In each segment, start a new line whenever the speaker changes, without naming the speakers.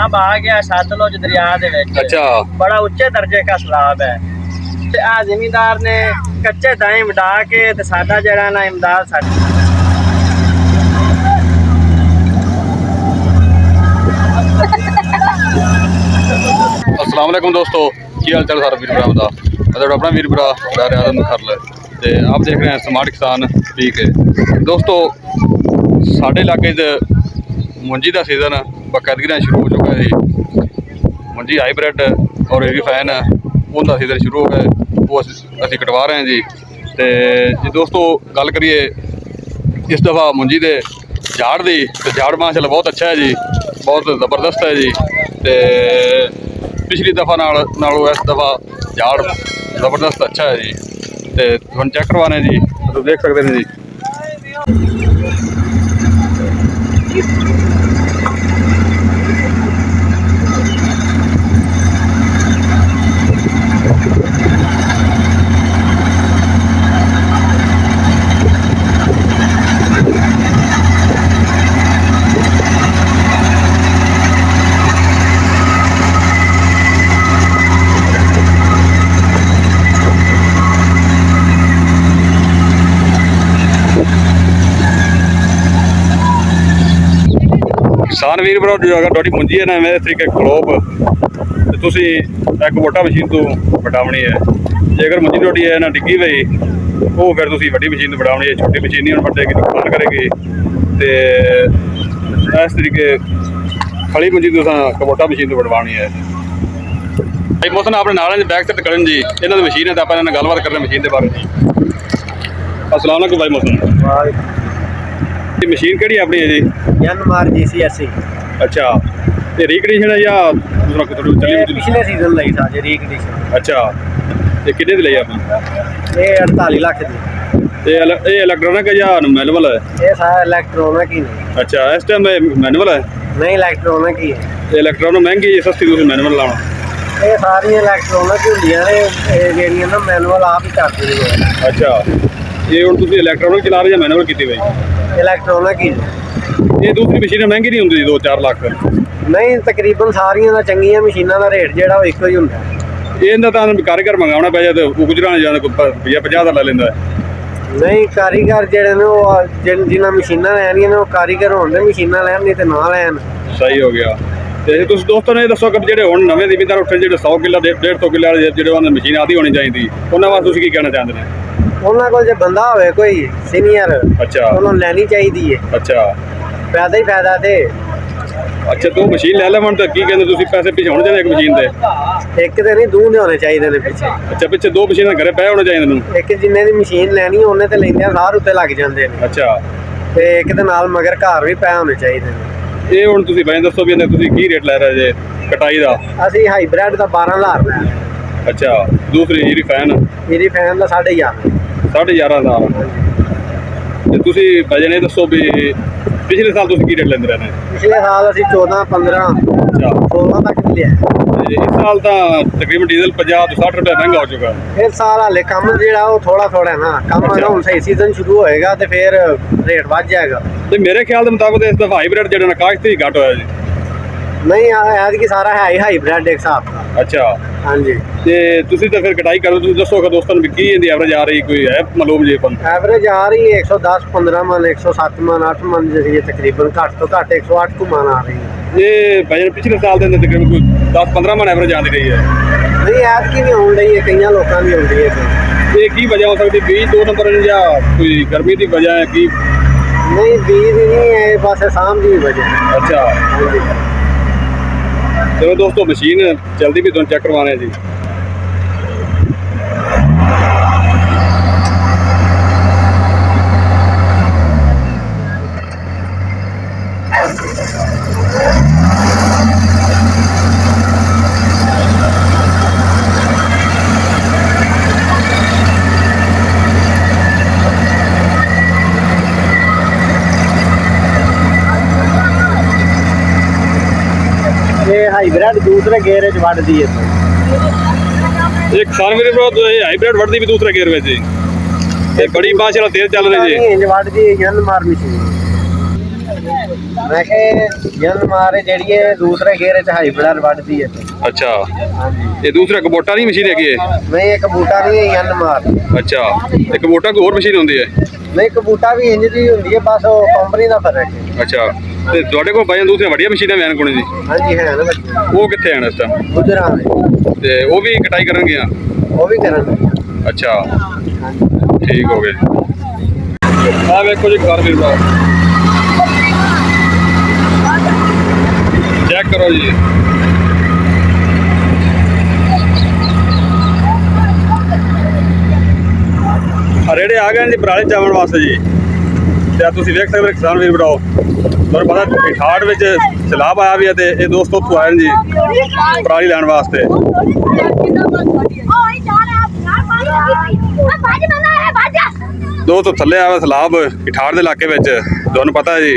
आ गया सतलुज दरिया दे विच।
अच्छा,
बड़ा उच्चे दर्जे का सैलाब है ते आ जिमीदार ने कच्चे दाएं वडा के ते साडा जेड़ा ना इमदाद
अस्सलाम वालेकुम दोस्तों, की हाल चाल सारा वीर भरावां दा। मैं अपना वीर भरा डर आदम खरल ते आप देख रहे हैं स्मार्ट किसान। ठीक है दोस्तों, साढ़े इलाके मुंजी का सीजन बाकायदगी शुरू हो चुका है। मुंजी हाईब्रिड और एरी फैन उनका सीजन शुरू हो गया, वो असी कटवा रहे हैं जी। तो जी दोस्तों, गल करिए इस दफ़ा मुंजी के झाड़ की, तो झाड़ माशाल्लाह बहुत अच्छा है जी, बहुत ज़बरदस्त है जी। तो पिछली दफ़ा नालों इस दफ़ा झाड़ ज़बरदस्त अच्छा है जी। तो हम चेक करवाने जी, तो देख सकते हैं जी। किसान वीर भरा जो अगर थोड़ी मुंजी है ना इवें तरीके खलोप तो तुसी एक मोटा मशीन तो वटावनी है। जे अगर मुंजी थोड़ी है ना डिग्गी पई वो फिर तुसी वड्डी मशीन तो वटावनी है। छोटी मशीन नहीं वटेगी, नुकसान करेगी। तो इस तरीके खड़ी मुंजी तुसा मोटा मशीन तो वटवानी है। भाई मोहसन अपने नाल बैक साइड करण जी, इन्हों की मशीन है तो आप गलबात कर रहे मशीन के बारे में। अस्सलाम वालेकुम भाई मोहसन, मशीन केड़ी अपनी है जी?
एनमार GC80।
अच्छा, तो रीकंडीशन है या दूसरा कुछ चली?
पिछले सीजन लई था जी रीकंडीशन।
अच्छा, तो कितने दी लई आपने?
ये 48 लाख दी।
ये इलेक्ट्रॉनिक है या मैनुअल है?
ये सारा इलेक्ट्रॉनिक ही नहीं।
अच्छा, इस टाइम मैनुअल है?
नहीं, इलेक्ट्रॉनिक ही है।
इलेक्ट्रॉनिक महंगी है, सस्ती तुम मैनुअल लाना?
ये सारी इलेक्ट्रॉनिक ही होंदियां ने, जेहड़ियां ना मैनुअल आप ही करदे ने।
अच्छा, ये हुण तुसीं इलेक्ट्रॉनिक चला रहे या मैनुअल कीती भाई?
इलेक्ट्रॉनिक ही।
ये दूसरी मशीन महंगी नहीं होंदी 2-4 लाख?
नहीं, तकरीबन सारियां दा चंगियां मशीनां दा रेट जेहड़ा वो इक्को ही हुंदा।
इहदा तां कारीगर मंगाउणा पै जाए तो गुजराना जाने कोई 50 दा लै लैंदा है।
नहीं, कारीगर जेहड़े ने वो जिन्हां मशीनां लैनियां ने वो कारीगर होण ते मशीनां लैन, नहीं ते ना लैन।
सही हो गया। तो तुम दोस्तों ने दसो कि जो हम नवे जिमीदार उठे जो 100 किला 150 किला जो मशीन आदि होनी चाहिए, उन्होंने वास्ते तुसीं की कहना चाहते हैं?
उन्होंने कोल जे बंदा होवे कोई सीनियर,
अच्छा,
उन्होंने लैनी चाहिए है।
अच्छा,
फायदा ही फायदा थे।
अच्छा, तो मशीन ले लवन तो की कहते तुसीं पैसे पिछे होने चाहिए एक मशीन के?
एक तो नहीं, दो होने चाहिए ने पिछे।
अच्छा, पिछे 2 मशीन घरे पे होने चाहिए?
एक जिन्ने दी मशीन लैनी उन्हें तो लेंदे सार उत्ते लग जाते हैं।
अच्छा,
ते एक दे नाल मगर घर भी पै होने चाहिए ने।
ये हुण तुसीं भाई दसो भी तुसीं की रेट लै रहे जे कटाई का?
असीं हाईब्रिड का 12,000 लै।
अच्छा, दूसरी एरी फैन?
एरी फैन का 11,500।
11,500। ते तुसीं भाई ने दसो भी पिछले साल तुसीं की रेट लैंदे रहे?
पिछले साल असीं 14, 15,
अच्छा,
16 तक भी लिया।
इस साल तो तकरीबन डीजल 50 तो 60 रुपये महंगा हो चुका है।
इस साल हाले कम जो थोड़ा थोड़ा ना कम है, हम सही सीजन शुरू होएगा तो फिर रेट बढ़ जाएगा।
तो मेरे ख्याल के मुताबिक इस दफा हाईब्रिड जो कागज से ही घट होया जी?
नहीं, ऐतकी सारा है ही हाईब्रिड एक हिसाब का।
अच्छा,
हाँ जी।
ते तुसीं तो फिर कटाई करो, तुसीं दसो कि दोस्तों ने की इहदी एवरेज आ रही, कोई है मालूम जी?
एवरेज आ रही है 110, 15 मन, 107 मन, 8 मन जैसे तकरीबन घट तो घट 108 को मन आ रही है।
ये भाई पिछले साल के अंदर तकरीबन कोई 10-15 मन एवरेज आती रही है।
नहीं, ऐतकी नहीं होने रही है, कई लोगों की होती है।
ये की वजह हो सकती? बीज 2 नंबर या कोई गर्मी की वजह है की?
नहीं, बीज नहीं है, बस शाम की वजह।
अच्छा, चलो दोस्तों, मशीन चलती भी तुम चेक करवाने जी।
हाईब्रिड दूसरे गेयर वड़ दी है।
एक किसान मेरे को हाईब्रिड वड़दी भी दूसरे गेयर में जी, बड़ी माशाल्लाह तेज चल रही जी।
वड़ दी एनमार मशीन। मैं के जन मारे जेड़ी है दूसरे घेरे च हाइब्रिड बढ़ती है।
अच्छा
हाँ जी,
ये दूसरा कबोटा नहीं मशीन हैगी है?
नहीं एक बूटा नहीं है जन मार।
अच्छा ते कबोटा कोई होर मशीन होंदी है?
नहीं कबूटा भी इंज दी हुंदी है, बस वो कंपनी दा फर्क है।
अच्छा ते तुहाडे कोल भाई दूसरियां वड्डियां मशीनां वैन कोने दी
हाँ जी है ना बच्चे
वो कित्थे हैं इस टाइम?
गुजरा में
ते वो भी कटाई करनगियां?
वो भी करन।
अच्छा
हाँ जी,
ठीक हो गए। आ देखो जी घर वीर भरा चेक करो जी। रेड़े आ गए जी पराले चावल वास्ते जी। ਤੇ ਤੁਸੀਂ ਵੇਖ ਸਕਦੇ ਕਿਸਾਨ ਵੀਰ ਭਰਾਓ ਤੁਹਾਨੂੰ ਪਤਾ ਠਾੜ ਵਿੱਚ ਸਲਾਬ ਆਇਆ ਵੀ ਹੈ ਤੇ ਇਹ ਦੋਸਤ ਉੱਥੋਂ ਆਏ ਨੇ ਜੀ ਪਰਾਲੀ ਲੈਣ ਵਾਸਤੇ। ਦੋਸਤ ਥੱਲੇ ਆਇਆ ਸਲਾਬ ਠਾੜ ਦੇ ਇਲਾਕੇ ਵਿੱਚ ਤੁਹਾਨੂੰ ਪਤਾ ਹੈ ਜੀ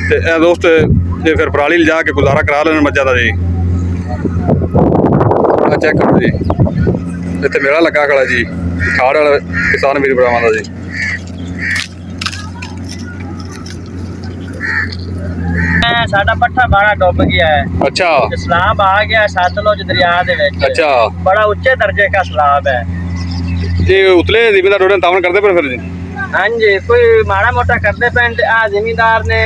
ਤੇ ਇਹ ਦੋਸਤ ਇਹ ਫਿਰ ਪਰਾਲੀ ਲਿਜਾ ਕੇ ਗੁਜ਼ਾਰਾ ਕਰਾ ਲੈਣ ਮੱਝਾਂ ਦਾ ਜੀ। ਆ ਚੈੱਕ ਕਰੋ ਜੀ ਇੱਥੇ ਮੇਲਾ ਲੱਗਾ ਖੜਾ ਜੀ ਠਾੜ ਵਾਲਾ ਕਿਸਾਨ ਵੀਰ ਭਰਾਵਾਂ ਦਾ ਜੀ।
ਸਾਡਾ ਪੱਠਾ ਬਾੜਾ ਡੁੱਬ ਗਿਆ ਹੈ।
अच्छा
ਸਲਾਬ ਆ ਗਿਆ ਸਤਲੁਜ ਦਰਿਆ ਦੇ ਵਿੱਚ।
अच्छा
बड़ा ऊंचे दर्जे का सैलाब है।
ये उतले जिम्मेदार रोड तावन करते पर फिर जी?
हाँ जी कोई माड़ा मोटा करते पैन ते आ जिमीदार ने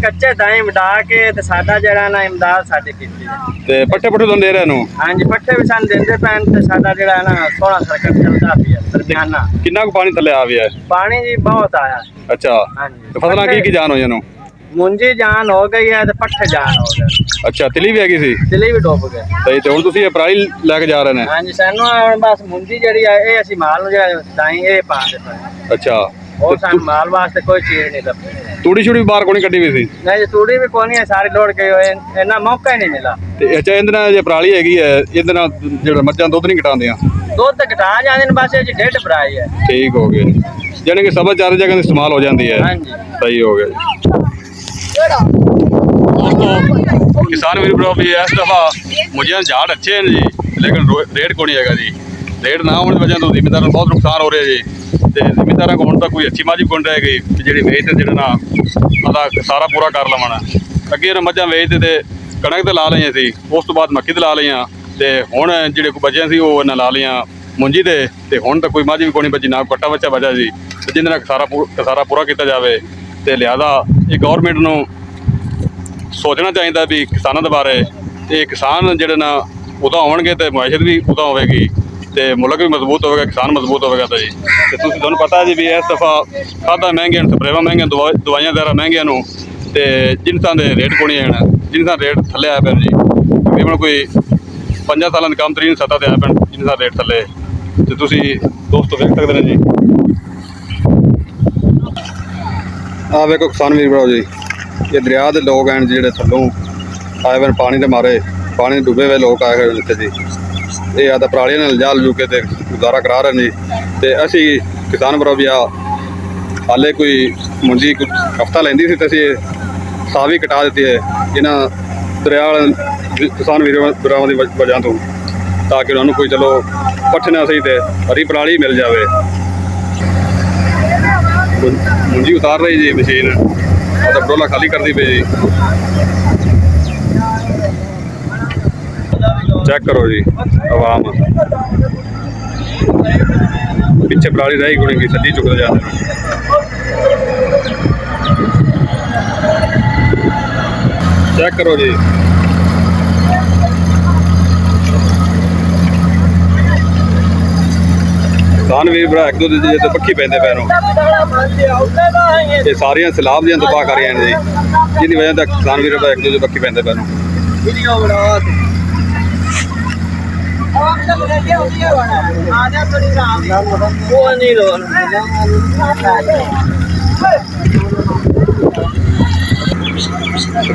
कच्चे दाएं वडा के ते साडा जेड़ा ना इमदाद साडी कीती है।
ते पट्ठे पुट्ठे तुम दे रहे नु?
हाँ जी पट्ठे भी सन देंदे पैन ते साडा जेड़ा ना सोना सरकट चलदा पिया दरमियाना।
कितना को पानी थले आ गया है?
पानी जी बहुत आया।
अच्छा
हाँ जी
तो फसलां की जान हो जानो?
मुंजी जान हो गई है ते पट्ठे जान हो गए।
अच्छा तिली भी हैगी सी?
दिली भी डुब गए।
सही ते हुण तुसीं ये पराली लेके जा रहे ने?
हाँ जी सानू हुण बस मुंजी जेड़ी है ये असि माल नु जेड़ा दाई ये पांदे पए।
अच्छा
और सन माल वास्ते कोई चीज नहीं लभदी।
तूड़ी छुड़ी बाहर कोनी कड्डी हुई सी?
नहीं जी तूड़ी भी कोनी है सारी लोड गई हुए इन्ना मौका ही नहीं मिला।
ते अच्छा इहदे नाल जे पराली हैगी है इहदे नाल जेड़ा मੱਝਾਂ ਦੁੱਧ नहीं घटांदियां?
दुध तो घटा जाते हैं बस ये डेढ़ भराई है।
ठीक हो गए यानी कि सब चार जगह इस्तेमाल हो जाती है।
हाँ जी
सही हो गया किसान वीर भरा भी इस दफा मुझे झाड़ अच्छे हैं जी लेकिन रेट को नहीं है जी। रेट ना होने की वजह तो जिमीदार को बहुत नुकसान हो रहा है जी। तो जिमीदार को हम तक कोई अच्छी माझी कोई रह गई जी वेचते जो ना अदा सारा पूरा कर लवन। अगे मझां वेचते थे कणक तो ला लिया सी उस तो बाद मक्की तो ला लिया तो हुण जिहड़े कोई बचे सी वो इन्हां ला लिया मुंजी ते हुण तक कोई माझी भी कोई बची ना कट्टा बच्चा बचा जी जिहदे नाल सारा पूरा किया जाए। तो लिहाजा ये गौरमेंट नूं सोचना चाहिए भी किसानों के बारे ये किसान जोड़े ना उदा होणगे तो मुआशत भी उदा होगी तो मुल्क भी मजबूत होगा किसान मजबूत होगा। तो जी तो तुहानूं पता है जी भी इस दफ़ा खादा महंगे स्प्रेवां महंगे दवाइयां वगैरह महंगियां नूं ते जिनसां दे रेट को नहीं हैं जिनसां रेट थल्ले आए पैन जी तकरीबन कोई 5 सालों की कम तरीन सतह ते आए पैन जिनसां रेट थल्ले। तो तुसीं दोस्तों देख सकते हैं जी आ वेखो किसान वीर भराओ जी ये दरिया के लोग हैं जोड़े थलों आए हुए पानी के मारे पानी डुबे हुए लोग आए हुए इतने जी ये आदा परालियां लिजा लजू के गुजारा करा रहे हैं जी। तो असी किसान भरा भी हाले कोई मुंजी हफ्ता लेंदी सी तो असी साह भी कटा दी है इन्हों दरिया किसान वीरां की वजह तो ताकि उन्होंने कोई चलो पट्ठे ना सही तो हरी पराली मिल जाए। मुंजी उतार रही जी मशीन और बडोला खाली कर दी पे जी। चेक करो जी आवाम पीछे पराली रही गुणी की सजी चुकते जाते चेक करो जी। किसान वीर भरा एक दूसरे तो पक्की पैंदे पैनों ये सारिया सैलाब दियां तबाह कर रही हैं जी जिसकी वजह तक किसान वीर भरा एक दूसरे पक्की पैंदे पैनों।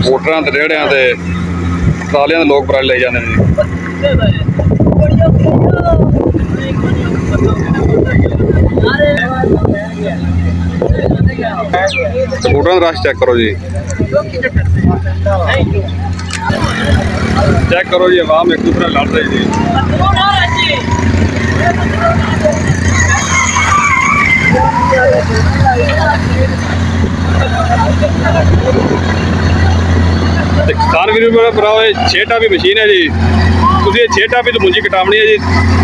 मोटरां ते रेहड़ियां ते ट्रालियां दे लोग पराली ले जाते हैं जी। मोटरां दा रश चेक करो जी चेक करो जी आवाम एक दूसरे लड़ रही जी। ਤੇ ਕਿਸਾਨ ਵੀਰ ਭਰਾਓ ਇਹ 6 ਟਾਪੀ ਮਸ਼ੀਨ ਹੈ ਜੀ। ਤੁਸੀਂ ਇਹ 6 ਟਾਪੀ ਤੋਂ ਮੁੰਜੀ ਕਟਾਉਣੀ ਹੈ ਜੀ।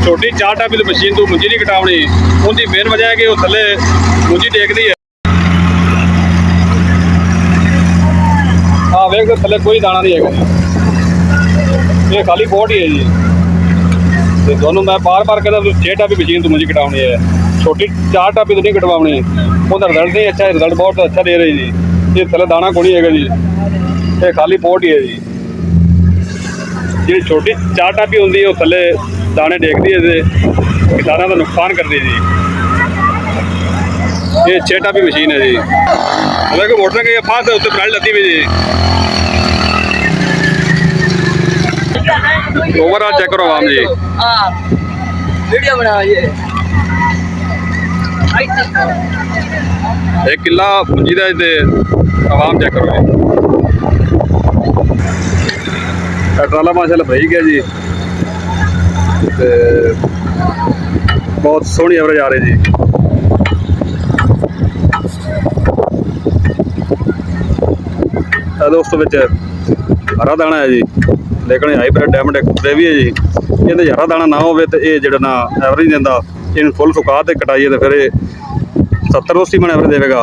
ਛੋਟੀ 4 ਟਾਪੀ ਤੋਂ ਮਸ਼ੀਨ ਤੋਂ ਮੁੰਜੀ ਨਹੀਂ ਕਟਾਉਣੀ। ਉਹਦੀ ਮੇਨ ਵਜ੍ਹਾ ਹੈ ਕਿ ਉਹ ਥੱਲੇ ਮੁੰਜੀ ਟੇਕਦੀ ਹੈ। ਵੇਖ ਥੱਲੇ ਕੋਈ ਦਾਣਾ ਨਹੀਂ ਹੈਗਾ ਜੀ, ਇਹ ਖਾਲੀ ਪੋਟ ਹੀ ਹੈ ਜੀ। ਤੇ ਤੁਹਾਨੂੰ ਮੈਂ ਬਾਰ-ਬਾਰ ਕਹਿੰਦਾ 6 ਟਾਪੀ ਮਸ਼ੀਨ ਤੋਂ ਮੁੰਜੀ ਕਟਾਉਣੀ ਹੈ, ਛੋਟੀ 4 ਟਾਪੀ ਤੋਂ ਨਹੀਂ ਕਟਵਾਉਣੀ। ਉਹਦਾ ਰਿਜ਼ਲਟ ਨਹੀਂ ਅੱਛਾ, ਰਿਜ਼ਲਟ ਬਹੁਤ ਅੱਛਾ ਦੇ ਰਹੀ ਜੀ। ਇਹ ਥੱਲੇ ਦਾਣਾ ਕੋਈ ਨਹੀਂ ਹੈਗਾ ਜੀ, ਇਹ ਖਾਲੀ ਪੋਟ ਹੀ ਹੈ ਜੀ। ਜਿਹੜੀ ਛੋਟੀ 4 ਟਾਪੀ ਹੁੰਦੀ ਹੈ ਉਹ ਥੱਲੇ ਦਾਣੇ ਡੇਕਦੀ ਹੈ ਤੇ ਕਿਸਾਨਾਂ ਦਾ ਨੁਕਸਾਨ ਕਰਦੀ ਹੈ ਜੀ। ਇਹ 6 ਟਾਪੀ ਮਸ਼ੀਨ ਹੈ ਜੀ। देखो मोटर के पास है उससे प्राइस लगती हुई जी। ओवरऑल चेक करो आवाम जी,
वीडियो बनाओ ये
एक किला मुंजी का ते आवाम चेक करो जी। ट्राला माशाल्लाह भई गया जी ते बहुत सोहनी एवरेज आ रही जी। दोस्तों ਵਿੱਚ ਹਰਾ ਦਾਣਾ ਹੈ ਜੀ, ਲੇਕਿਨ ਹਾਈਬ੍ਰਿਡ ਡਾਇਮੰਡ ਐਕਸਟਰੇ ਵੀ ਹੈ ਜੀ। ਇਹਦੇ ਹਰਾ ਦਾਣਾ ਨਾ ਹੋਵੇ ਤੇ ਇਹ ਜਿਹੜਾ ਨਾ ਐਵਰੇਜ ਦਿੰਦਾ। ਇਹਨੂੰ ਫੁੱਲ ਸੁਕਾ ਤੇ ਕਟਾਈਏ ਤਾਂ ਫਿਰ ਇਹ 70-80 ਮਣ ਐਵਰੇਜ ਦੇਵੇਗਾ।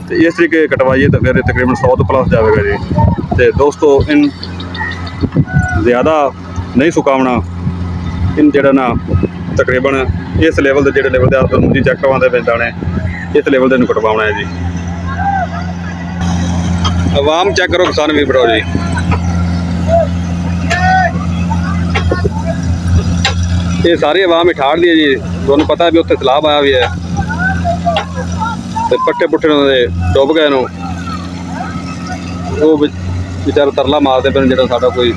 ਤੇ ਇਸ ਤਰੀਕੇ ਕਟਵਾਈਏ ਤਾਂ ਫਿਰ ਇਹ ਤਕਰੀਬਨ 100 ਤੋਂ ਪਲੱਸ ਜਾਵੇਗਾ ਜੀ। ਤੇ ਦੋਸਤੋ ਇਨ ਜ਼ਿਆਦਾ ਨਹੀਂ ਸੁਕਾਉਣਾ। ਇਨ ਜਿਹੜਾ ਨਾ ਤਕਰੀਬਨ ਇਸ ਲੈਵਲ ਦੇ ਜਿਹੜੇ ਲੈਵਲ ਦੇ ਆਪ ਮੁੰਜੀ ਚੈੱਕ ਕਰਵਾਉਂਦੇ ਪਏ ਦਾਣੇ, ਇਸ ਲੈਵਲ ਦੇ ਨੂੰ ਕਟਵਾਉਣਾ ਹੈ ਜੀ। आवाम चेक करो किसान भी भराओ जी। ये सारी आवाम ही ठाड़ दी है जी। तुहानू पता भी उत्थे सैलाब आया भी है ते पट्टे पुट्टे डुब गए नू। वो बेचारा तरला मारते पे जो साडा कोई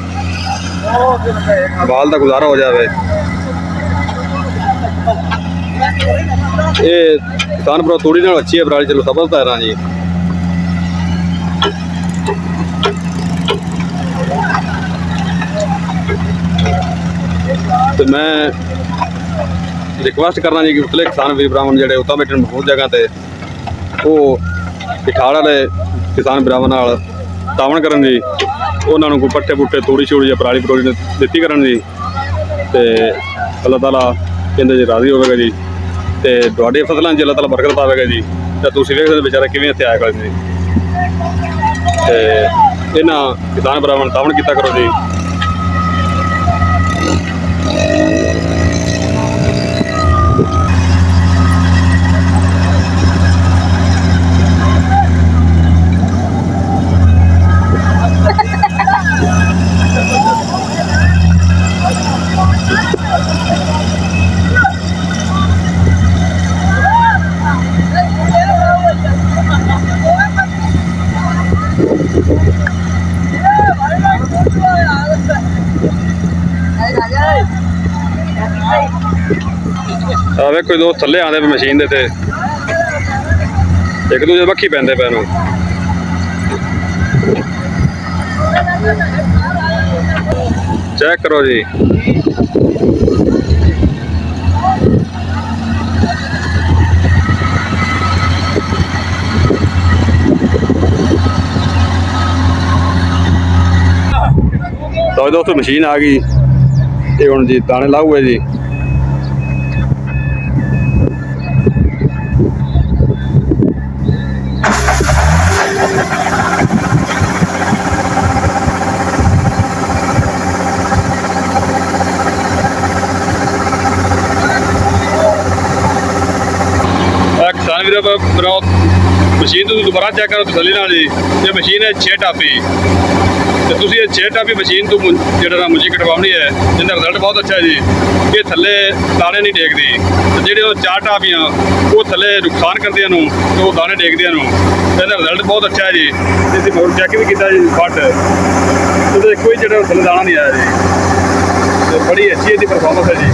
बाल का गुजारा हो जाए। ये किसान भरा तूड़ी नाल अच्छी है पराली, चलो समझदा है ना जी। तो मैं रिक्वेस्ट करना जी कि उतले किसान वीर भरावां जिहड़े उत्ता बैठन बहुत जगह ते वो इठाड़ वाले किसान भरावां नाल तावन करन जी। उन्हां नूं कोई पट्टे पुट्टे तूड़ी छूड़ी या पराली परोली दित्ती करन जी। ते अल्लाह ताला इहदे च राज़ी होवेगा जी। ते तुहाडी फसलां च अल्लाह ताला बरकत पावेगा जी। ते तुसीं वेखदे बेचारे किवें इत्थे आया करदे जी। ते इन्हां किसान भरावां नूं तावन कीता करो जी। ਵੇਖੋ ਦੋਸਤ ਥੱਲੇ ਆਉਂਦੇ ਪਏ ਮਸ਼ੀਨ ਦੇ ਤੇ ਇੱਕ ਦੂਜੇ ਵੱਖੀ ਪੈਂਦੇ ਪਏ ਨੂੰ। ਚੈੱਕ ਕਰੋ ਜੀ। तो दोस्तों मशीन आ गई, ये हुण जी दाने लाऊ है जी। किसान वीर भराओ मशीन तो दोबारा चेक करो तसल्ली नाल जी। ये मशीन है 6 टापी तो तुसीं 6 टापी मशीन तो जिहड़ा मुंजी कटवाउणी है जिहदा रिजल्ट बहुत अच्छा है जी। ये थल्ले दाने नहीं टेकदी ते जिहड़े 4 टापियां वो थल्ले नुकसान करदियां नूं ते वो दाने टेकदियां नूं। इहदा रिजल्ट बहुत अच्छा है जी। इसी मोड़ चेक भी कीता जी फट ते कोई जिहड़ा थल्ले दाना नहीं आया जी। ते बड़ी अच्छी इसदी परफॉर्मेंस है जी।